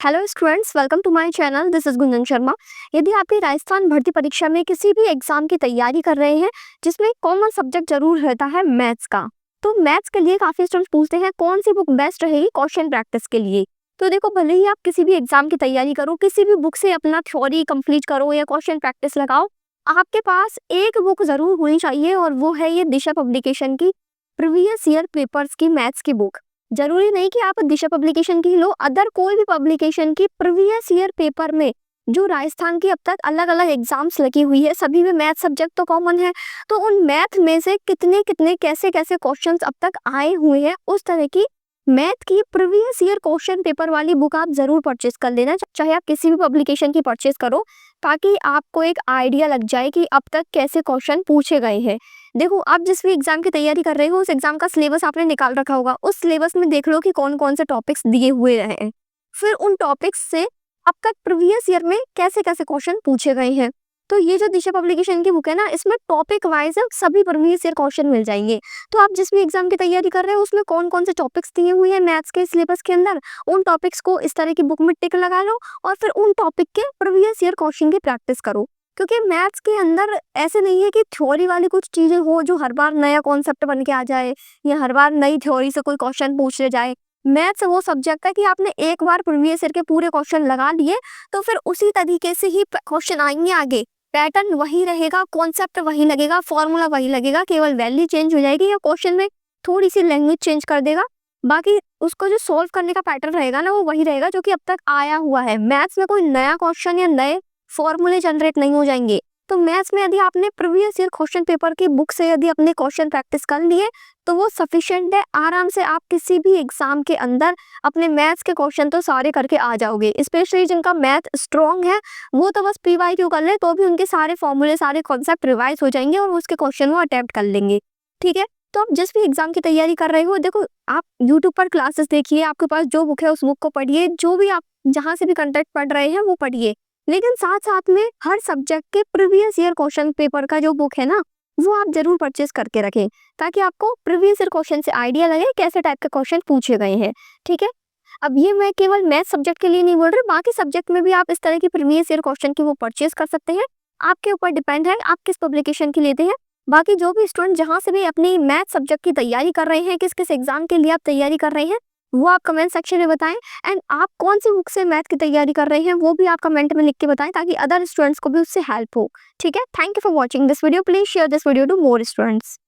Hello students, welcome to my channel. This is Gunjan Sharma. यदि आपकी राजस्थान भर्ती परीक्षा में किसी भी एग्जाम की तैयारी कर रहे हैं जिसमें कॉमन सब्जेक्ट जरूर रहता है मैथ्स का, तो मैथ्स के लिए काफी स्टूडेंट्स पूछते हैं कौन सी बुक बेस्ट रहेगी क्वेश्चन प्रैक्टिस के लिए। तो देखो, भले ही आप किसी भी एग्जाम की तैयारी करो, किसी भी बुक से अपना थ्योरी कंप्लीट करो या क्वेश्चन प्रैक्टिस लगाओ, आपके पास एक बुक जरूर होनी चाहिए और वो है ये दिशा पब्लिकेशन की प्रीवियस ईयर पेपर्स की मैथ्स की बुक। जरूरी नहीं कि आप दिशा पब्लिकेशन की लो, अदर कोई भी पब्लिकेशन की प्रीवियस ईयर पेपर में जो राजस्थान की अब तक अलग अलग एग्जाम्स लगी हुई है, सभी में मैथ सब्जेक्ट तो कॉमन है, तो उन मैथ में से कितने कितने कैसे कैसे क्वेश्चंस अब तक आए हुए हैं, उस तरह की मैथ की प्रीवियस ईयर क्वेश्चन पेपर वाली बुक आप जरूर परचेज कर लेना, चाहे आप किसी भी पब्लिकेशन की परचेज करो, ताकि आपको एक आइडिया लग जाए कि अब तक कैसे क्वेश्चन पूछे गए हैं। देखो, आप जिस भी एग्जाम की तैयारी कर रहे हो उस एग्जाम का सिलेबस आपने निकाल रखा होगा, उस सिलेबस में देख लो कि कौन कौन से टॉपिक्स दिए हुए हैं, फिर उन टॉपिक्स से अब तक प्रीवियस ईयर में कैसे कैसे क्वेश्चन पूछे गए हैं। तो ये जो दिशा पब्लिकेशन की बुक है ना, इसमें टॉपिक वाइज सभी प्रीवियस ईयर क्वेश्चन मिल जाएंगे। तो आप जिस भी एग्जाम की तैयारी कर रहे हो उसमें कौन कौन से टॉपिक्स दिए हुए हैं मैथ्स के सिलेबस के अंदर, उन टॉपिक्स को इस तरह की बुक में टिक लगा लो और फिर उन टॉपिक के प्रीवियस ईयर क्वेश्चन की प्रैक्टिस करो। क्योंकि मैथ्स के अंदर ऐसे नहीं है कि थ्योरी वाली कुछ चीजें हो जो हर बार नया कॉन्सेप्ट बन के आ जाए या हर बार नई थ्योरी से कोई क्वेश्चन पूछ ले जाए। मैथ्स वो सब्जेक्ट है कि आपने एक बार प्रीवियस ईयर के पूरे क्वेश्चन लगा लिए तो फिर उसी तरीके से ही क्वेश्चन आएंगे आगे, पैटर्न वही रहेगा, कॉन्सेप्ट वही लगेगा, फॉर्मूला वही लगेगा, केवल वैल्यू चेंज हो जाएगी या क्वेश्चन में थोड़ी सी लैंग्वेज चेंज कर देगा। बाकी उसको जो सोल्व करने का पैटर्न रहेगा ना, वो वही रहेगा जो कि अब तक आया हुआ है। मैथ्स में कोई नया क्वेश्चन या नए फॉर्मूले जनरेट नहीं हो जाएंगे। तो मैथ्स में यदि आपने प्रीवियस ईयर क्वेश्चन पेपर की बुक से यदि अपने क्वेश्चन प्रैक्टिस कर लिए तो वो सफिशिएंट है। आराम से आप किसी भी एग्जाम के अंदर अपने मैथ्स के क्वेश्चन तो सारे करके आ जाओगे। स्पेशली जिनका मैथ स्ट्रॉन्ग है वो तो बस पीवाईक्यू कर ले तो भी उनके सारे फॉर्मूले सारे कॉन्सेप्ट रिवाइज हो जाएंगे और उसके क्वेश्चन वो अटेम्प्ट कर लेंगे। ठीक है, तो आप जिस भी एग्जाम की तैयारी कर रहे हो, देखो आप यूट्यूब पर क्लासेस देखिए, आपके पास जो बुक है उस बुक को पढ़िए, जो भी आप जहाँ से भी कंटेंट पढ़ रहे हैं वो पढ़िए, लेकिन साथ साथ में हर सब्जेक्ट के प्रीवियस ईयर क्वेश्चन पेपर का जो बुक है ना, वो आप जरूर परचेज करके रखें, ताकि आपको प्रीवियस ईयर क्वेश्चन से आइडिया लगे कैसे टाइप के क्वेश्चन पूछे गए हैं। ठीक है, अब ये मैं केवल मैथ सब्जेक्ट के लिए नहीं बोल रही, बाकी सब्जेक्ट में भी आप इस तरह की प्रीवियस ईयर क्वेश्चन की वो परचेज कर सकते हैं। आपके ऊपर डिपेंड है आप किस पब्लिकेशन की लेते हैं। बाकी जो भी स्टूडेंट जहां से भी अपनी मैथ सब्जेक्ट की तैयारी कर रहे हैं, किस किस एग्जाम के लिए आप तैयारी कर रहे हैं, वो आप कमेंट सेक्शन में बताएं। एंड आप कौन सी बुक से मैथ की तैयारी कर रहे हैं वो भी आप कमेंट में लिख के बताएं, ताकि अदर स्टूडेंट्स को भी उससे हेल्प हो। ठीक है, thank you for watching this video. Please share this video to more students.